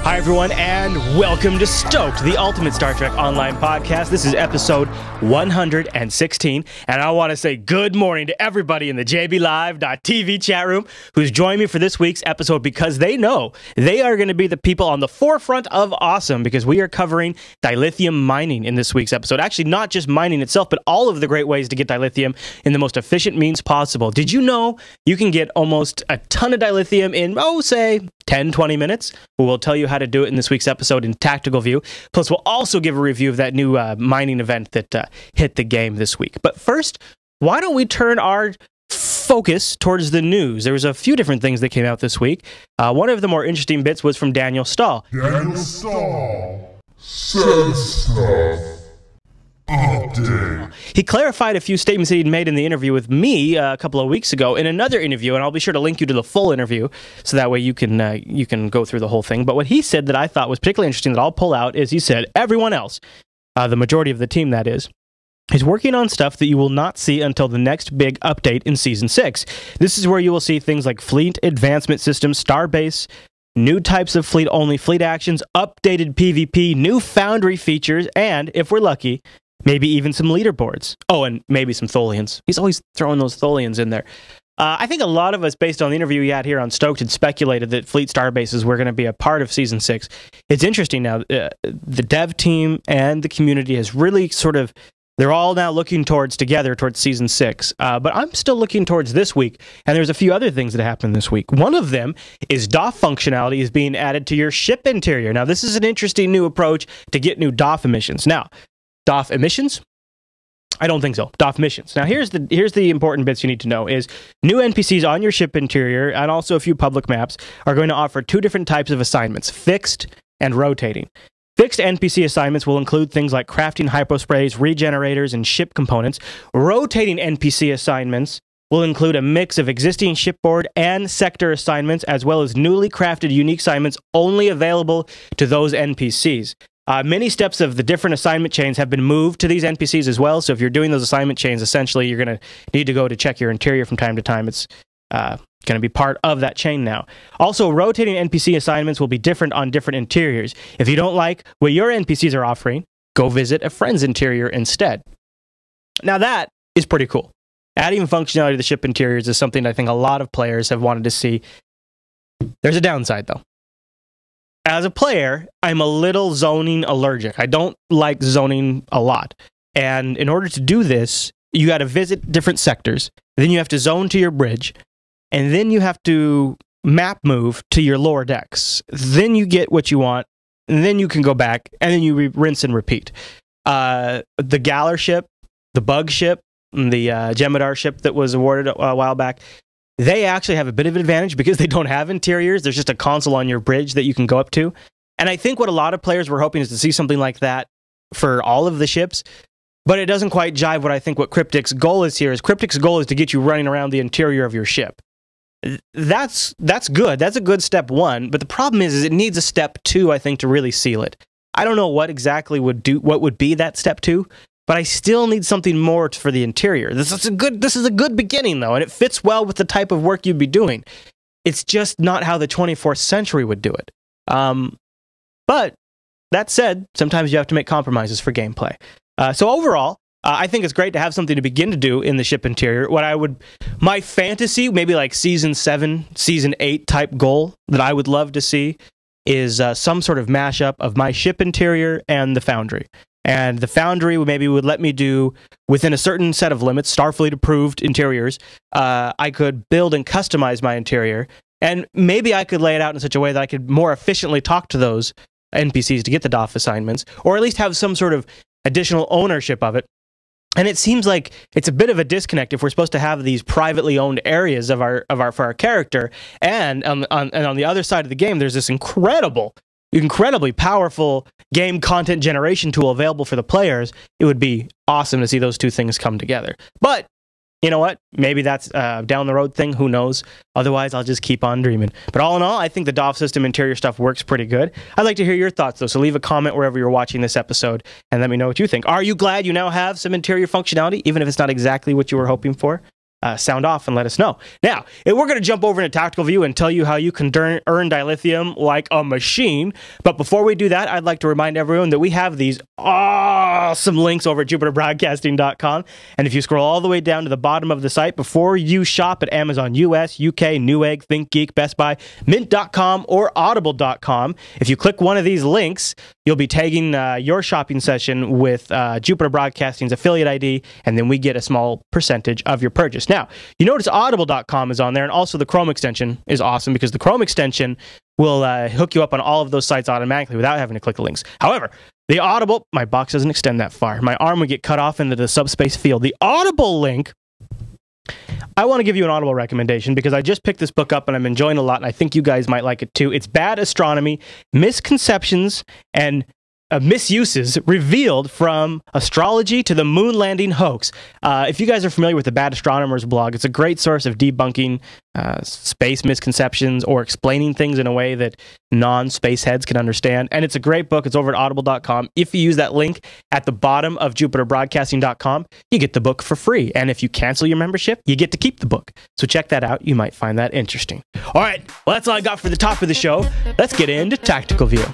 Hi, everyone, and welcome to Stoked, the ultimate Star Trek online podcast. This is episode 116, and I want to say good morning to everybody in the jblive.tv chat room who's joined me for this week's episode because they know they are going to be the people on the forefront of awesome because we are covering dilithium mining in this week's episode. Actually, not just mining itself, but all of the great ways to get dilithium in the most efficient means possible. Did you know you can get almost a ton of dilithium in, say, 10-20 minutes? We'll tell you how to do it in this week's episode in Tactical View. Plus, we'll also give a review of that new mining event that hit the game this week. But first, why don't we turn our focus towards the news? There was a few different things that came out this week. One of the more interesting bits was from Daniel Stahl. Daniel Stahl says stuff. Update. He clarified a few statements that he'd made in the interview with me a couple of weeks ago in another interview, and I'll be sure to link you to the full interview so that way you can go through the whole thing. But what he said that I thought was particularly interesting that I'll pull out is he said everyone else, the majority of the team that is working on stuff that you will not see until the next big update in Season 6. This is where you will see things like fleet advancement systems, starbase, new types of fleet-only fleet actions, updated PvP, new Foundry features, and, if we're lucky, maybe even some leaderboards. Oh, and maybe some Tholians. He's always throwing those Tholians in there. I think a lot of us, based on the interview we had here on Stoked, had speculated that fleet starbases were going to be a part of Season 6. It's interesting now. The dev team and the community has really sort of, they're all now looking towards Season 6. But I'm still looking towards this week, and there's a few other things that happened this week. One of them is DOF functionality is being added to your ship interior. Now, this is an interesting new approach to get new DOF emissions. Now, DOF emissions? I don't think so. DOF missions. Now, here's the important bits you need to know is new NPCs on your ship interior and also a few public maps are going to offer two different types of assignments, fixed and rotating. Fixed NPC assignments will include things like crafting hyposprays, regenerators, and ship components. Rotating NPC assignments will include a mix of existing shipboard and sector assignments, as well as newly crafted unique assignments only available to those NPCs. Many steps of the different assignment chains have been moved to these NPCs as well, so if you're doing those assignment chains, essentially you're going to need to go to check your interior from time to time. It's going to be part of that chain now. Also, rotating NPC assignments will be different on different interiors. If you don't like what your NPCs are offering, go visit a friend's interior instead. Now that is pretty cool. Adding functionality to the ship interiors is something I think a lot of players have wanted to see. There's a downside, though. As a player, I'm a little zoning allergic. I don't like zoning a lot. And in order to do this, you got to visit different sectors. Then you have to zone to your bridge. And then you have to map move to your lower decks. Then you get what you want. And then you can go back. And then you rinse and repeat. The Galler ship, the Bug ship, and the Jemadar ship that was awarded a while back, they actually have a bit of an advantage because they don't have interiors. There's just a console on your bridge that you can go up to. And I think what a lot of players were hoping is to see something like that for all of the ships. But it doesn't quite jive what Cryptic's goal is here. Cryptic's goal is to get you running around the interior of your ship. That's good. That's a good step one. But the problem is it needs a step two, I think, to really seal it. I don't know what exactly would be that step two. But I still need something more for the interior. This is a good beginning, though, and it fits well with the type of work you'd be doing. It's just not how the 24th century would do it. But that said, sometimes you have to make compromises for gameplay. So overall, I think it's great to have something to begin to do in the ship interior. My fantasy, maybe like Season 7, Season 8 type goal that I would love to see is some sort of mashup of my ship interior and the Foundry. And the Foundry maybe would let me do, within a certain set of limits, Starfleet-approved interiors, I could build and customize my interior, and maybe I could lay it out in such a way that I could more efficiently talk to those NPCs to get the DOF assignments, or at least have some sort of additional ownership of it. And it seems like it's a bit of a disconnect if we're supposed to have these privately owned areas for our character, and on the other side of the game, there's this incredibly powerful game content generation tool available for the players. It would be awesome to see those two things come together. But you know what? Maybe that's a down the road thing. Who knows? Otherwise, I'll just keep on dreaming. But all in all, I think the DOF system interior stuff works pretty good. I'd like to hear your thoughts, though, so leave a comment wherever you're watching this episode and let me know what you think. Are you glad you now have some interior functionality, even if it's not exactly what you were hoping for? sound off and let us know. Now, we're going to jump over into Tactical View and tell you how you can earn Dilithium like a machine. But before we do that, I'd like to remind everyone that we have these awesome links over at JupiterBroadcasting.com. And if you scroll all the way down to the bottom of the site, before you shop at Amazon US, UK, Newegg, ThinkGeek, Best Buy, Mint.com, or Audible.com, if you click one of these links, you'll be tagging your shopping session with Jupiter Broadcasting's affiliate ID, and then we get a small percentage of your purchase. Now, you notice Audible.com is on there, and also the Chrome extension is awesome because the Chrome extension will hook you up on all of those sites automatically without having to click the links. However, the Audible, my box doesn't extend that far. My arm would get cut off into the subspace field. The Audible link, I want to give you an Audible recommendation because I just picked this book up and I'm enjoying it a lot, and I think you guys might like it too. It's Bad Astronomy, Misconceptions, and Misuses Revealed from Astrology to the Moon Landing Hoax. If you guys are familiar with the Bad Astronomers blog, it's a great source of debunking space misconceptions or explaining things in a way that non-space heads can understand. And it's a great book. It's over at audible.com. If you use that link at the bottom of jupiterbroadcasting.com, you get the book for free. And if you cancel your membership, you get to keep the book. So check that out. You might find that interesting. All right, well, that's all I got for the top of the show. Let's get into Tactical View.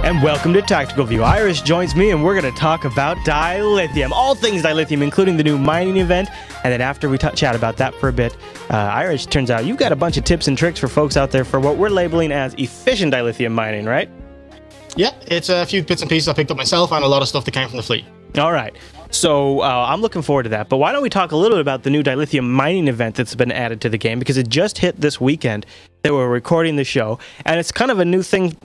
And welcome to Tactical View. Irish joins me, and we're going to talk about Dilithium. All things Dilithium, including the new mining event. And then after we chat about that for a bit, Irish, turns out you've got a bunch of tips and tricks for folks out there for what we're labeling as efficient Dilithium mining, right? Yeah, it's a few bits and pieces I picked up myself and a lot of stuff that came from the fleet. All right. So I'm looking forward to that. But why don't we talk a little bit about the new Dilithium mining event that's been added to the game, because it just hit this weekend that we're recording the show. And it's kind of a new thing,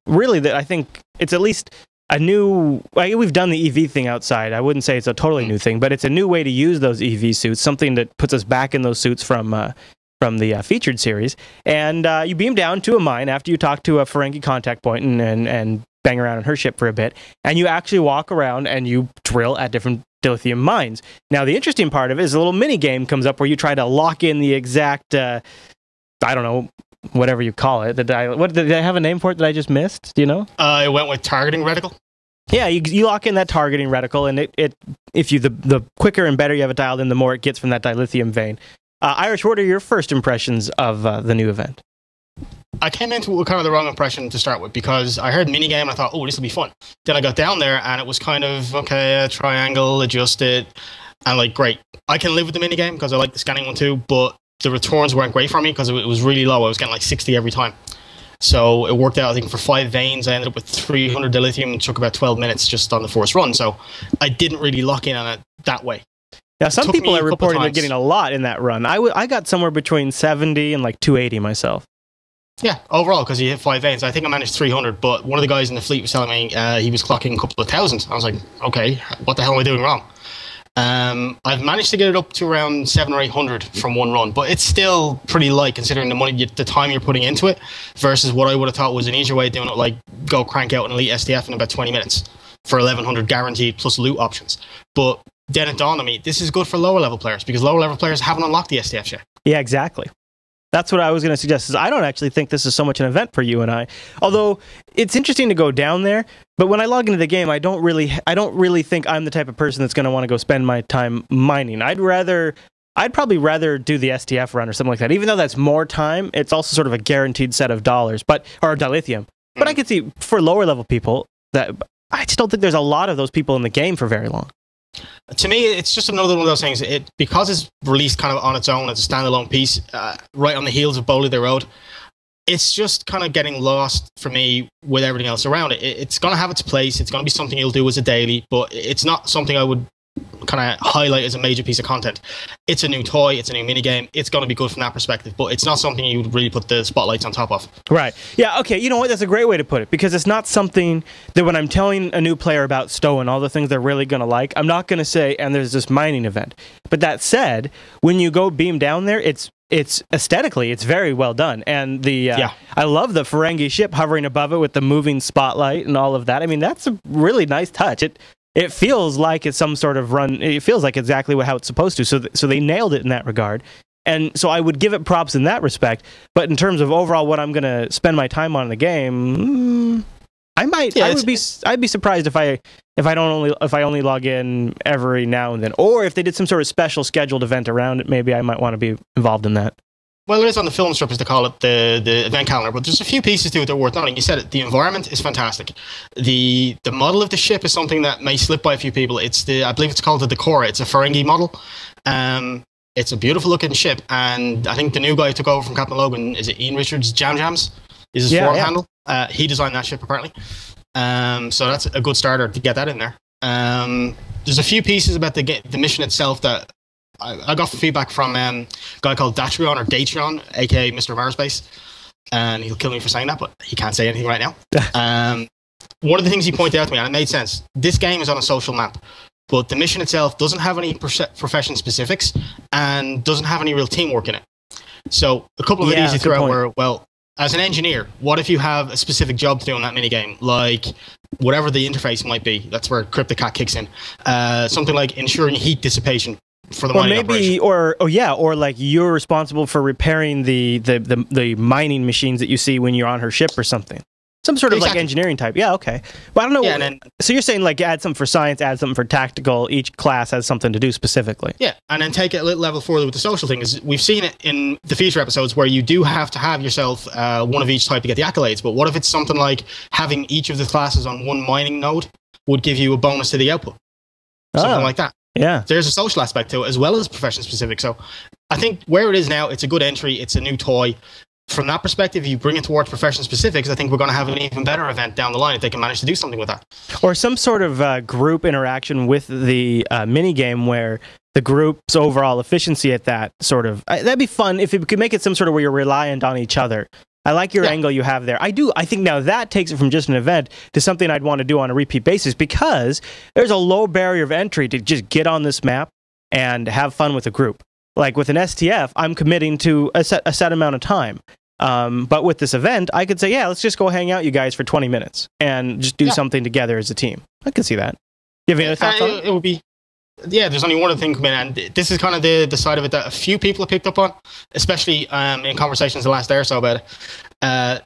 really, that I think it's at least a new... we've done the EV thing outside. I wouldn't say it's a totally new thing, but it's a new way to use those EV suits, something that puts us back in those suits from the featured series. And you beam down to a mine after you talk to a Ferengi contact point and bang around on her ship for a bit, and you actually walk around and you drill at different dilithium mines. Now, the interesting part of it is a little mini game comes up where you try to lock in the exact, I don't know, whatever you call it. What did I have a name for it that I just missed? Do you know? I went with targeting reticle. Yeah, you lock in that targeting reticle, and if you the quicker and better you have it dialed in, the more it gets from that dilithium vein. Irish, what are your first impressions of the new event? I came into it with kind of the wrong impression to start with because I heard minigame and I thought, oh, this will be fun. Then I got down there and it was kind of, okay, a triangle, adjust it, and like, great. I can live with the minigame because I like the scanning one too, but the returns weren't great for me because it was really low. I was getting like 60 every time. So it worked out, I think, for 5 veins. I ended up with 300 dilithium and took about 12 minutes just on the first run. So I didn't really lock in on it that way. Now, some people are reporting they're getting a lot in that run. I got somewhere between 70 and like 280 myself. Yeah, overall, because he hit 5 veins. I think I managed 300, but one of the guys in the fleet was telling me he was clocking a couple of thousand. I was like, okay, what the hell am I doing wrong? I've managed to get it up to around 700 or 800 from one run, but it's still pretty light considering the time you're putting into it versus what I would have thought was an easier way of doing it, like go crank out an elite STF in about 20 minutes for 1100 guaranteed plus loot options. But then it dawned on me, this is good for lower level players because lower level players haven't unlocked the STF yet. Yeah, exactly. That's what I was going to suggest. Is I don't actually think this is so much an event for you and I. Although it's interesting to go down there, but when I log into the game, I don't really think I'm the type of person that's going to want to go spend my time mining. I'd probably rather do the STF run or something like that. Even though that's more time, it's also sort of a guaranteed set of dollars, or dilithium. But I could see for lower level people that I just don't think there's a lot of those people in the game for very long. To me, it's just another one of those things. Because it's released kind of on its own as a standalone piece, right on the heels of Bowley the Road, it's just kind of getting lost for me with everything else around it. It's going to have its place. It's going to be something you'll do as a daily, but it's not something I would kind of highlight as a major piece of content. It's a new toy. It's a new minigame. It's going to be good from that perspective, but it's not something you would really put the spotlights on top of. Right. Yeah, okay. You know what? That's a great way to put it, because it's not something that when I'm telling a new player about STO and all the things they're really going to like, I'm not going to say, and there's this mining event. But that said, when you go beam down there, it's it's aesthetically, it's very well done. And the I love the Ferengi ship hovering above it with the moving spotlight and all of that. I mean, that's a really nice touch. It feels like it's some sort of run. It feels like exactly how it's supposed to. So they nailed it in that regard. And so I would give it props in that respect. But in terms of overall what I'm going to spend my time on in the game, I might. Yeah, I'd be surprised if I only log in every now and then, or if they did some sort of special scheduled event around it. Maybe I might want to be involved in that. Well, it is on the film strip, as they call it, the event calendar. But there's a few pieces to it that are worth noting. You said it. The environment is fantastic. The model of the ship is something that may slip by a few people. I believe it's called the Decora. It's a Ferengi model. It's a beautiful looking ship, and I think the new guy who took over from Captain Logan, is it Ian Richards? Jams is his forum handle. He designed that ship apparently. So that's a good starter to get that in there. There's a few pieces about the mission itself that I got feedback from a guy called Datrion or Datrion, aka Mr. Marspace, and he'll kill me for saying that, but he can't say anything right now. One of the things he pointed out to me, and it made sense, this game is on a social map. But the mission itself doesn't have any profession specifics and doesn't have any real teamwork in it. So a couple of ideas he threw out were, well, as an engineer, what if you have a specific job to do in that minigame? Like whatever the interface might be. That's where CryptoCat kicks in. Something like ensuring heat dissipation for the mining operation. Or like you're responsible for repairing the mining machines that you see when you're on her ship or something. Some sort of like engineering type. Yeah, okay. Well, I don't know. Yeah, so you're saying like add something for science, add something for tactical. Each class has something to do specifically. Yeah, and then take it a little level further with the social thing. Is we've seen it in the feature episodes where you do have to have yourself one of each type to get the accolades. But what if it's something like having each of the classes on one mining node would give you a bonus to the output? Something like that. Yeah. There's a social aspect to it as well as profession specific. So I think where it is now, it's a good entry. It's a new toy. From that perspective, you bring it towards profession specifics, I think we're going to have an even better event down the line if they can manage to do something with that. Or some sort of group interaction with the minigame where the group's overall efficiency at that sort of... that'd be fun if it could make it some sort of where you're reliant on each other. I like your angle you have there. I think now that takes it from just an event to something I'd want to do on a repeat basis because there's a low barrier of entry to just get on this map and have fun with a group. Like with an STF, I'm committing to a set amount of time. But with this event, I could say, yeah, let's just go hang out, you guys, for 20 minutes and just do something together as a team. I could see that. You have any other thoughts on it? It would be... Yeah, there's only one other thing coming in, and this is kind of the side of it that a few people have picked up on, especially in conversations the last day or so about it.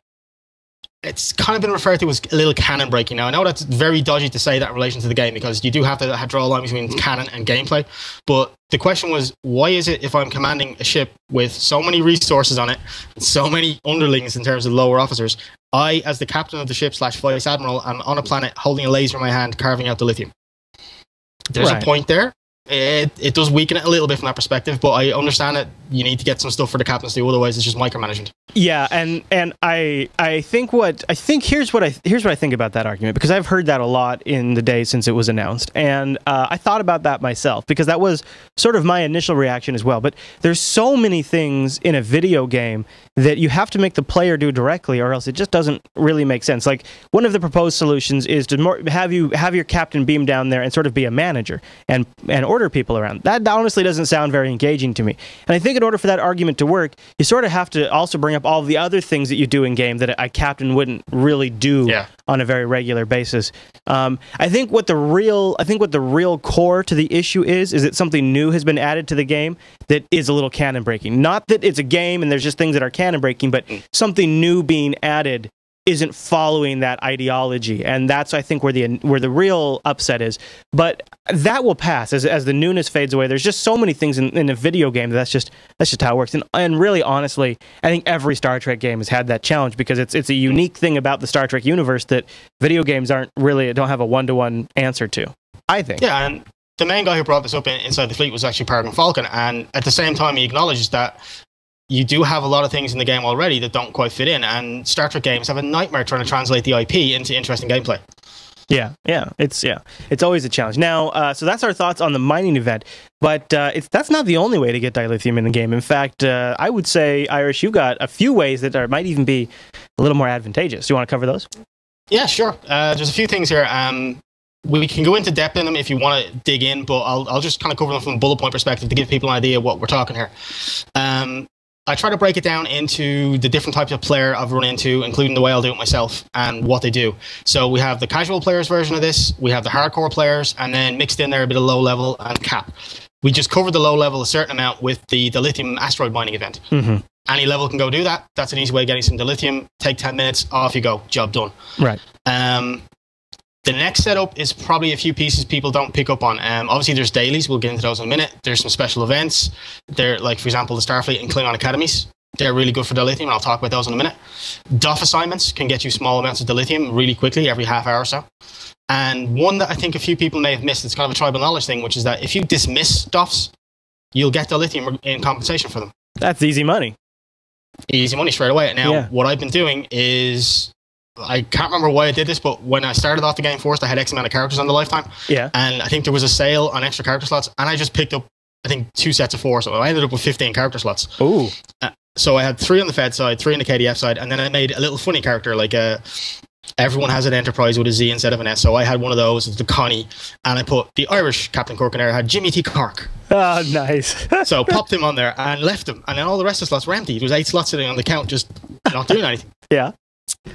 It's kind of been referred to as a little canon breaking. Now, I know that's very dodgy to say that in relation to the game because you do have to draw a line between canon and gameplay. But the question was, why is it if I'm commanding a ship with so many resources on it, so many underlings in terms of lower officers, I, as the captain of the ship / vice admiral, am on a planet holding a laser in my hand, carving out dilithium? There's a point there. It does weaken it a little bit from that perspective, but I understand that you need to get some stuff for the captains to do, otherwise it's just micromanagement. Yeah, and I think here's what I think about that argument, because I've heard that a lot in the days since it was announced, and I thought about that myself because that was sort of my initial reaction as well. But there's so many things in a video game that you have to make the player do directly, or else it just doesn't really make sense. Like one of the proposed solutions is to have your captain beam down there and sort of be a manager and order people around. That honestly doesn't sound very engaging to me. And I think in order for that argument to work, you sort of have to also bring up all the other things that you do in game that a captain wouldn't really do on a very regular basis. I think what the real core to the issue is that something new has been added to the game that is a little canon breaking. Not that it's a game and there's just things that are canon breaking, but something new being added isn't following that ideology, and that's I think where the real upset is. But that will pass as the newness fades away. There's just so many things in a video game that's just how it works. And really, honestly, I think every Star Trek game has had that challenge because it's a unique thing about the Star Trek universe that video games don't have a one-to-one answer to, I think. Yeah, and the main guy who brought this up inside the fleet was actually Paragon Falcon, and at the same time he acknowledges that you do have a lot of things in the game already that don't quite fit in, and Star Trek games have a nightmare trying to translate the IP into interesting gameplay. Yeah, it's always a challenge. Now, so that's our thoughts on the mining event, but that's not the only way to get dilithium in the game. In fact, I would say, Irish, you got a few ways that might even be a little more advantageous. Do you want to cover those? Yeah, sure. There's a few things here. We can go into depth in them if you want to dig in, but I'll just kind of cover them from a bullet point perspective to give people an idea of what we're talking here. I try to break it down into the different types of player I've run into, including the way I'll do it myself and what they do. So we have the casual players version of this, we have the hardcore players, and then mixed in there a bit of low level and cap. We just covered the low level a certain amount with the Dilithium asteroid mining event. Any level can go do that. That's an easy way of getting some Dilithium. Take 10 minutes, off you go, job done. Right. The next setup is probably a few pieces people don't pick up on. Obviously, there's dailies. We'll get into those in a minute. There's some special events. They're like, for example, the Starfleet and Klingon Academies. They're really good for Dilithium, and I'll talk about those in a minute. DOF assignments can get you small amounts of Dilithium really quickly, every half hour or so. And one that I think a few people may have missed, it's kind of a tribal knowledge thing, which is that if you dismiss DOFs, you'll get Dilithium in compensation for them. That's easy money. Easy money straight away. Now, what I've been doing is, I can't remember why I did this, but when I started off the game first, I had X amount of characters on the lifetime. Yeah. And I think there was a sale on extra character slots, and I just picked up, I think, 2 sets of 4. So I ended up with 15 character slots. Ooh. So I had 3 on the Fed side, 3 on the KDF side, and then I made a little funny character, like everyone has an Enterprise with a Z instead of an S. So I had one of those, the Connie, and I put the Irish Captain Kirk in there. I had Jimmy T. Kirk. Oh, nice. So popped him on there and left him, and then all the rest of the slots were empty. There was 8 slots sitting on the count, just not doing anything. Yeah.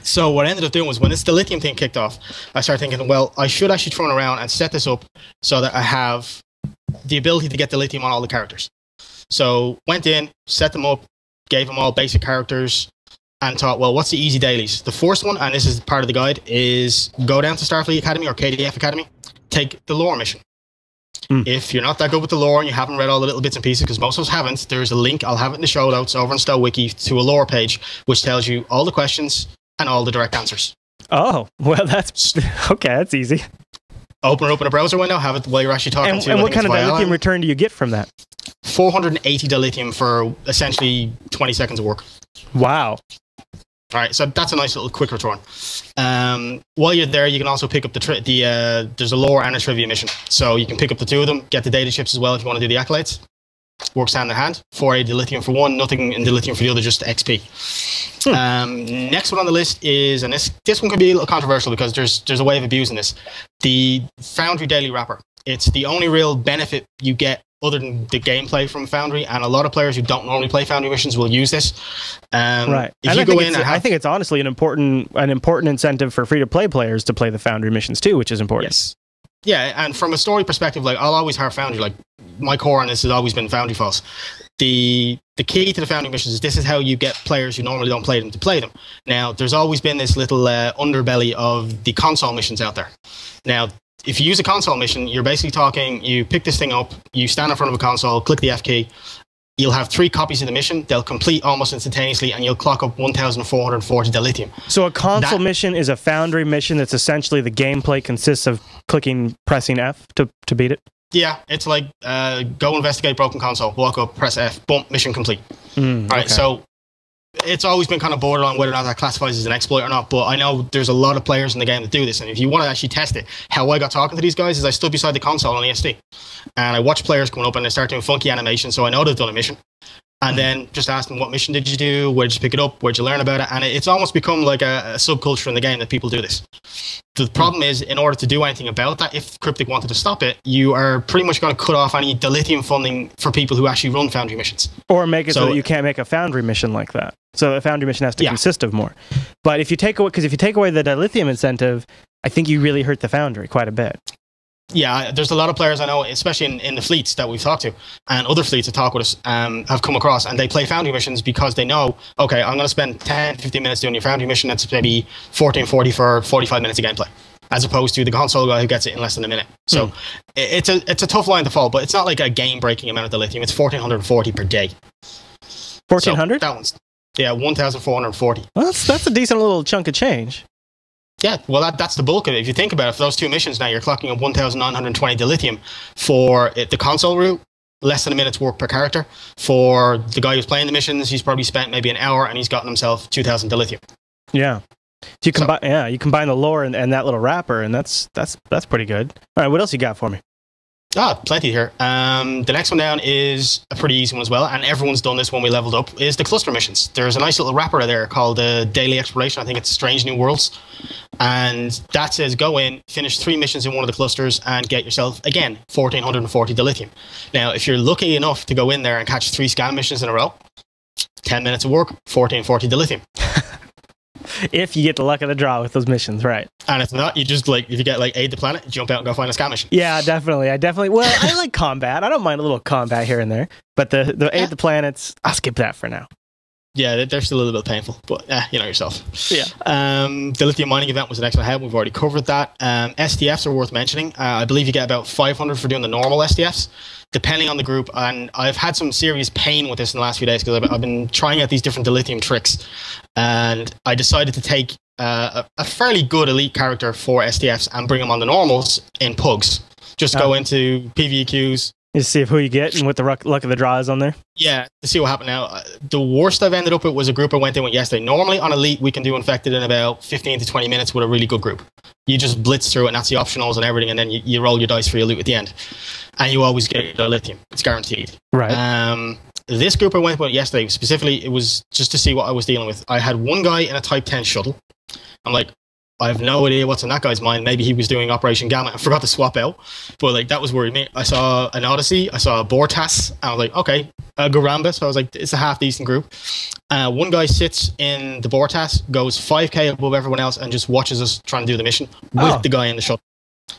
So what I ended up doing was, when this Dilithium thing kicked off, I started thinking, well, I should actually turn around and set this up so that I have the ability to get Dilithium on all the characters. So went in, set them up, gave them all basic characters, and thought, well, what's the easy dailies? The first one, and this is part of the guide, is go down to Starfleet Academy or KDF Academy, take the lore mission. If you're not that good with the lore and you haven't read all the little bits and pieces, because most of us haven't, there's a link, I'll have it in the show notes over on STOked, to a lore page, which tells you all the questions and all the direct answers. Oh, well, that's okay. That's easy. Open up in a browser window, have it while you're actually talking to. And what kind of Dilithium return do you get from that? 480 Dilithium for essentially 20 seconds of work. Wow. All right, so that's a nice little quick return. While you're there, you can also pick up there's a lore and a trivia mission. So you can pick up the 2 of them, get the data chips as well if you want to do the accolades. Works hand in hand. 480 Dilithium for one, nothing in Dilithium for the other, just XP. Next one on the list is, and this one could be a little controversial because there's a way of abusing this, the Foundry Daily Wrapper. It's the only real benefit you get other than the gameplay from Foundry, and a lot of players who don't normally play Foundry missions will use this. Right. If you go in, I think it's honestly an important incentive for free-to-play players to play the Foundry missions too, which is important. Yes. Yeah, and from a story perspective, like, I'll always have Foundry. Like, my core on this has always been Foundry files. The key to the Foundry missions is this is how you get players who normally don't play them to play them. Now, there's always been this little underbelly of the console missions out there. Now, if you use a console mission, you're basically talking, you pick this thing up, you stand in front of a console, click the F key, you'll have 3 copies of the mission, they'll complete almost instantaneously, and you'll clock up 1,440 Dilithium. So a console mission is a Foundry mission that's essentially the gameplay consists of pressing F to beat it? Yeah, it's like, go investigate broken console, walk up, press F, boom, mission complete. All right, so it's always been kind of borderline whether or not that classifies as an exploit or not, but I know there's a lot of players in the game that do this, and if you want to actually test it, how I got talking to these guys is I stood beside the console on ESD, and I watched players coming up and they start doing funky animations, so I know they've done a mission, and then just asked them, what mission did you do, where'd you pick it up, where'd you learn about it, and it's almost become like a subculture in the game that people do this. The problem is, in order to do anything about that, if Cryptic wanted to stop it, you are pretty much going to cut off any Dilithium funding for people who actually run Foundry missions. Or make it so that you can't make a Foundry mission like that. So a Foundry mission has to consist of more. But if you take away, because if you take away the Dilithium incentive, I think you really hurt the Foundry quite a bit. Yeah, there's a lot of players I know, especially in the fleets that we've talked to, and other fleets that talk with us, have come across, and they play Foundry missions because they know, okay, I'm going to spend 10, 15 minutes doing your Foundry mission, that's maybe 1440 for 45 minutes of gameplay, as opposed to the console guy who gets it in less than a minute. So it's a tough line to fall, but it's not like a game-breaking amount of Dilithium. It's 1440 per day. 1400? So that one's, 1440. Well, that's a decent little chunk of change. Yeah, well, that's the bulk of it. If you think about it, for those 2 missions now, you're clocking up 1,920 Dilithium for the console route, less than a minute's work per character. For the guy who's playing the missions, he's probably spent maybe an hour and he's gotten himself 2,000 Dilithium. Yeah. So you combine the lore and that little wrapper, and that's pretty good. All right, what else you got for me? Plenty here. The next one down is a pretty easy one as well, and everyone's done this when we leveled up, is the cluster missions. There's a nice little wrapper there called Daily Exploration. I think it's Strange New Worlds. And that says go in, finish 3 missions in one of the clusters, and get yourself, again, 1,440 Dilithium. Now, if you're lucky enough to go in there and catch 3 scan missions in a row, 10 minutes of work, 1440 dilithium. If you get the luck of the draw with those missions, right? And if not, you just if you get aid the planet, jump out and go find a scam mission. Yeah, definitely. Well, I like combat. I don't mind a little combat here and there, but the aid the planets, I'll skip that for now. Yeah, they're still a little bit painful, but you know yourself. Yeah. The lithium mining event was the next one ahead. We've already covered that. STFs are worth mentioning. I believe you get about 500 for doing the normal STFs, depending on the group. And I've had some serious pain with this in the last few days because I've been trying out these different dilithium tricks, and I decided to take a fairly good elite character for STFs and bring them on the normals in pugs. Just go into PvEQs. Just see who you get and what the luck of the draw is on there. Yeah, to see what happened now. The worst I've ended up with was a group I went in with yesterday. Normally on Elite, we can do Infected in about 15 to 20 minutes with a really good group. You just blitz through it, and that's the optionals and everything, and then you roll your dice for your loot at the end. And you always get your dilithium. It's guaranteed. Right. This group I went with yesterday, specifically, it was just to see what I was dealing with. I had one guy in a Type 10 shuttle. I'm like, I have no idea what's in that guy's mind. Maybe he was doing Operation Gamma and forgot to swap out. But that was worried me. I saw an Odyssey. I saw a Bortas. And I was like, okay, a Garamba. So I was like, it's a half decent group. One guy sits in the Bortas, goes 5k above everyone else, and just watches us trying to do the mission with the guy in the shuttle.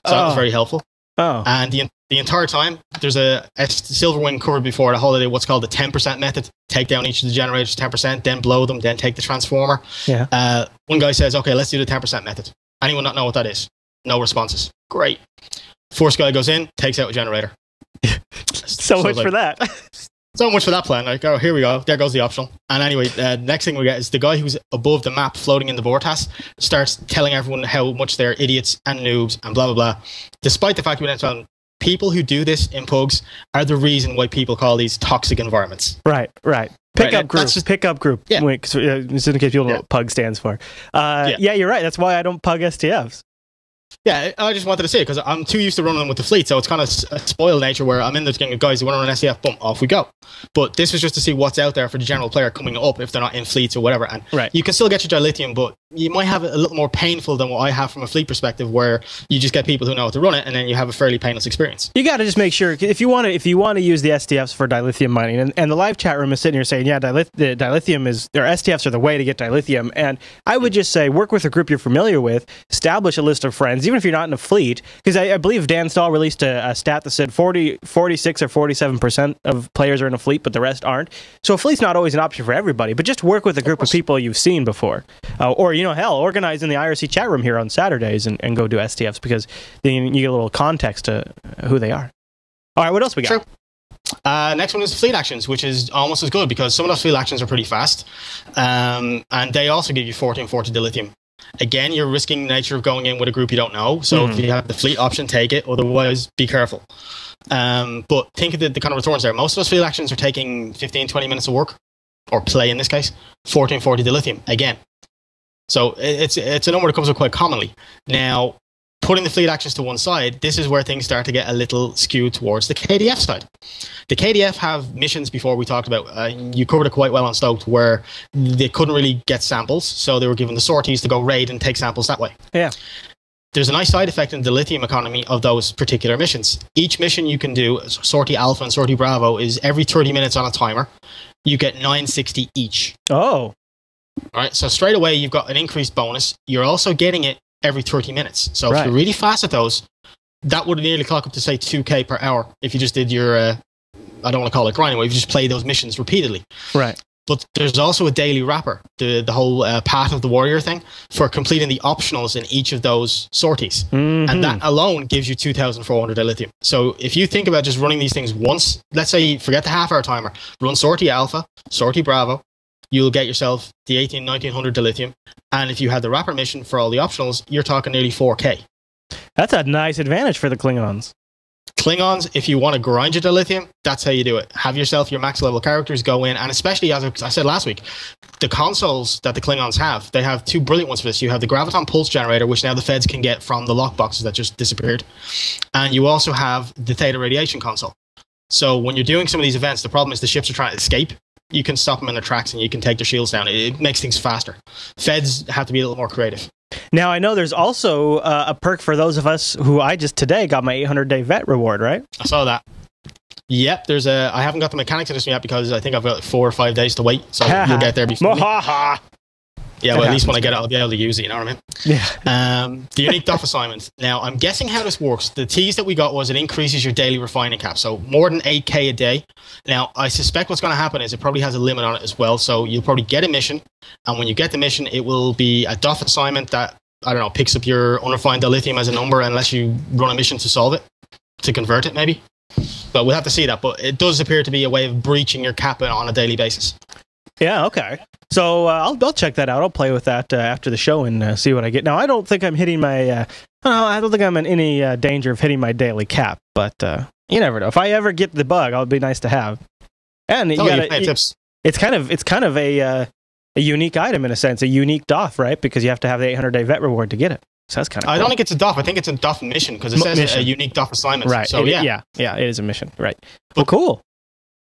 So that was very helpful. And the entire time, there's a Silverwing covered before the holiday, what's called the 10% method. Take down each of the generators 10%, then blow them, then take the transformer. Yeah. One guy says, okay, let's do the 10% method. Anyone not know what that is? No responses. Great. First guy goes in, takes out a generator. so much for that. So much for that plan. Like, oh, here we go. There goes the optional. And anyway, next thing we get is the guy who's above the map floating in the Vortas starts telling everyone how much they're idiots and noobs and blah, blah, bblah. Despite the fact we didn't tell them, people who do this in pugs are the reason why people call these toxic environments. Right. Pickup group. Pickup group. Yeah. Just in case people know what PUG stands for. Yeah, you're right. That's why I don't PUG STFs. Yeah, I just wanted to say it because I'm too used to running them with the fleet, so it's kind of a spoiled nature where I'm in this gang of guys who want to run an STF, boom, off we go. But this was just to see what's out there for the general player coming up if they're not in fleets or whatever. And you can still get your dilithium, but you might have it a little more painful than what I have from a fleet perspective, where you just get people who know how to run it, and then you have a fairly painless experience. You got to just make sure if you want to use the STFs for dilithium mining, and the live chat room is sitting here saying, yeah, the dilithium is, or STFs are the way to get dilithium. And I would just say work with a group you're familiar with, establish a list of friends, even if you're not in a fleet, because I believe Dan Stahl released a stat that said 46 or 47% of players are in a fleet, but the rest aren't. So a fleet's not always an option for everybody, but just work with a group of people you've seen before. Or, hell, organize in the IRC chat room here on Saturdays and go do STFs, because then you get a little context to who they are. All right, what else we got? Sure. Next one is fleet actions, which is almost as good because some of those fleet actions are pretty fast. And they also give you 1440 dilithium. Again, you're risking the nature of going in with a group you don't know. So if you have the fleet option, take it. Otherwise, be careful. But think of the kind of returns there. Most of those fleet actions are taking 15, 20 minutes of work, or play in this case. 1440 dilithium, again. So it's a number that comes up quite commonly. Now, putting the fleet actions to one side, this is where things start to get a little skewed towards the KDF side. The KDF have missions before we talked about. You covered it quite well on STOked, where they couldn't really get samples, so they were given the sorties to go raid and take samples that way. Yeah. There's a nice side effect in the lithium economy of those particular missions. Each mission you can do, Sortie Alpha and Sortie Bravo, is every 30 minutes on a timer. You get 960 each. Oh. All right, so straight away you've got an increased bonus. You're also getting it every 30 minutes. So if you're really fast at those, that would nearly clock up to, say, 2k per hour if you just did your, I don't want to call it grinding, if you just play those missions repeatedly. Right. But there's also a daily wrapper, the whole Path of the Warrior thing, for completing the optionals in each of those sorties. And that alone gives you 2,400 dilithium. So if you think about just running these things once, let's say forget the half-hour timer, run Sortie Alpha, Sortie Bravo, you'll get yourself the 1,900 dilithium. And if you had the wrapper mission for all the optionals, you're talking nearly 4k. That's a nice advantage for the Klingons. Klingons, if you want to grind your dilithium, that's how you do it. Have yourself your max level characters go in, and especially, as I said last week, the consoles that the Klingons have, they have two brilliant ones for this. You have the Graviton Pulse Generator, which now the feds can get from the lockboxes that just disappeared. And you also have the Theta Radiation console. So when you're doing some of these events, the problem is the ships are trying to escape. You can stop them in their tracks and you can take their shields down. It makes things faster. Feds have to be a little more creative. Now, I know there's also a perk for those of us who I just today got my 800-day vet reward, right? I saw that. Yep, I haven't got the mechanics of this yet because I think I've got like 4 or 5 days to wait. So you'll get there before me. Yeah, well, at least when I get it, I'll be able to use it, you know what I mean? Yeah. The unique DOF assignment. Now, I'm guessing how this works. The tease that we got was it increases your daily refining cap, so more than 8k a day. Now, I suspect what's going to happen is it probably has a limit on it as well, so you'll probably get a mission, and when you get the mission, it will be a DOF assignment that, I don't know, picks up your unrefined dilithium as a number unless you run a mission to solve it, to convert it, maybe. But we'll have to see that, but it does appear to be a way of breaching your cap on a daily basis. Yeah, okay. So I'll check that out. I'll play with that after the show and see what I get. Now, I don't think I'm hitting my... I don't think I'm in any danger of hitting my daily cap, but you never know. If I ever get the bug, it'll be nice to have. And it's kind of a unique item in a sense, a unique DOF, right? Because you have to have the 800-day vet reward to get it. So that's kind of cool. I don't think it's a DOF. I think it's a DOF mission because it says a unique DOF assignment. Right. So, yeah, it is a mission. Right. Well, cool.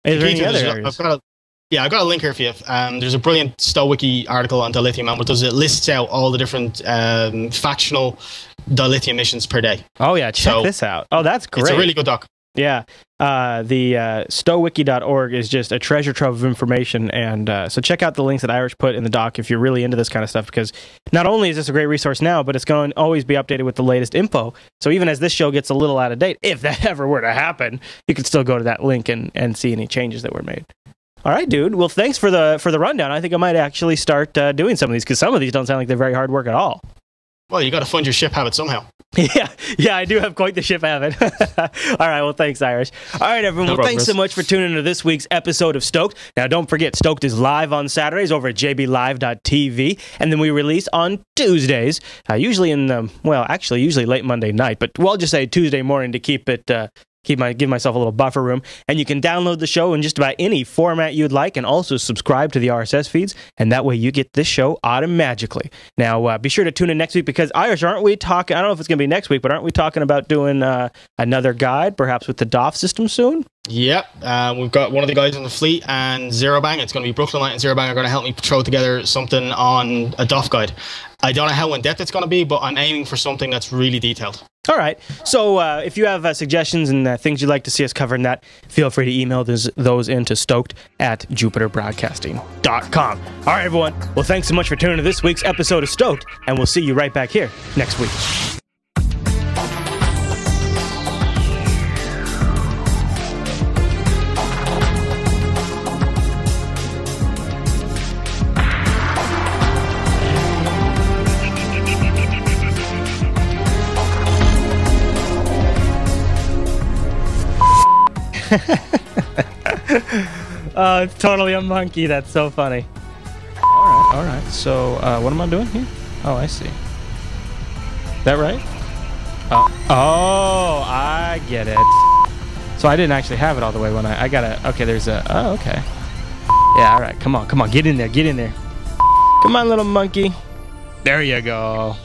Is there any other areas? I've got a link here for you. There's a brilliant STOwiki article on Dilithium, and what does it lists out all the different factional Dilithium missions per day. Oh yeah, check this out. Oh, that's great. It's a really good doc. Yeah, the stowwiki.org is just a treasure trove of information, and so check out the links that Irish put in the doc if you're really into this kind of stuff, because not only is this a great resource now, but it's going to always be updated with the latest info. So even as this show gets a little out of date, if that ever were to happen, you can still go to that link and see any changes that were made. All right, dude. Well, thanks for the rundown. I think I might actually start doing some of these, because some of these don't sound like they're very hard work at all. Well, you got to fund your ship habit somehow. Yeah, I do have quite the ship habit. All right, well, thanks, Irish. All right, everyone. Well, thanks so much for tuning into this week's episode of Stoked. Now, don't forget, Stoked is live on Saturdays over at jblive.tv, and then we release on Tuesdays, usually usually late Monday night, but we'll just say Tuesday morning to keep it... give myself a little buffer room. And you can download the show in just about any format you'd like, and also subscribe to the RSS feeds, and that way you get this show automatically. Now, be sure to tune in next week, because Irish, aren't we talking, I don't know if it's going to be next week, but aren't we talking about doing another guide, perhaps with the DOF system soon? Yep, we've got one of the guys in the fleet and Zero Bang. It's going to be Brooklyn Light and Zero Bang are going to help me throw together something on a DOF guide. I don't know how in-depth it's going to be, but I'm aiming for something that's really detailed. All right. So if you have suggestions and things you'd like to see us cover in that, feel free to email those into stoked@jupiterbroadcasting.com. All right, everyone. Well, thanks so much for tuning to this week's episode of Stoked, and we'll see you right back here next week. It's totally a monkey. That's so funny. All right. So, what am I doing here? Oh, I see. Is that right? Oh, I get it. So I didn't actually have it all the way when I got it. Okay, there's a... Oh, okay. Yeah, all right. Come on. Get in there. Come on, little monkey. There you go.